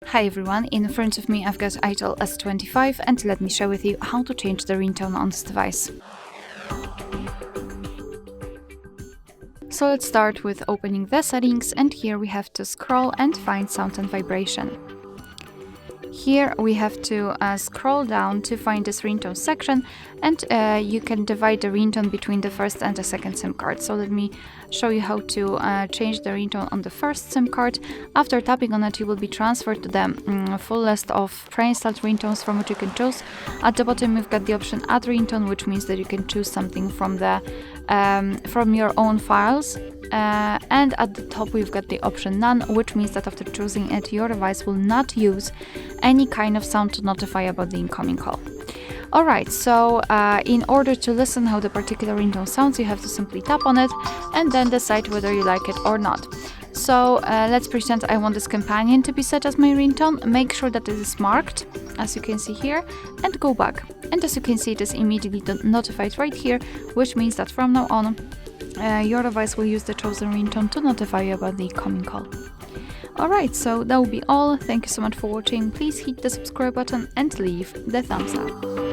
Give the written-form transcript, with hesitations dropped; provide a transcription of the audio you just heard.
Hi everyone, in front of me I've got Itel S25 and let me share with you how to change the ringtone on this device. So let's start with opening the settings, and here we have to scroll and find sound and vibration. Here we have to scroll down to find this ringtone section, and you can divide the ringtone between the first and the second SIM card. So let me show you how to change the ringtone on the first SIM card. After tapping on it, you will be transferred to the full list of pre-installed ringtones from which you can choose. At the bottom we've got the option Add Ringtone, which means that you can choose something from the from your own files. And at the top we've got the option None, which means that after choosing it, your device will not use any kind of sound to notify about the incoming call. Alright, so in order to listen how the particular ringtone sounds, you have to simply tap on it and then decide whether you like it or not. So let's pretend I want this companion to be set as my ringtone. Make sure that it is marked, as you can see here, and go back. And as you can see, it is immediately notified right here, which means that from now on, your device will use the chosen ringtone to notify you about the incoming call. Alright, so that will be all. Thank you so much for watching. Please hit the subscribe button and leave the thumbs up.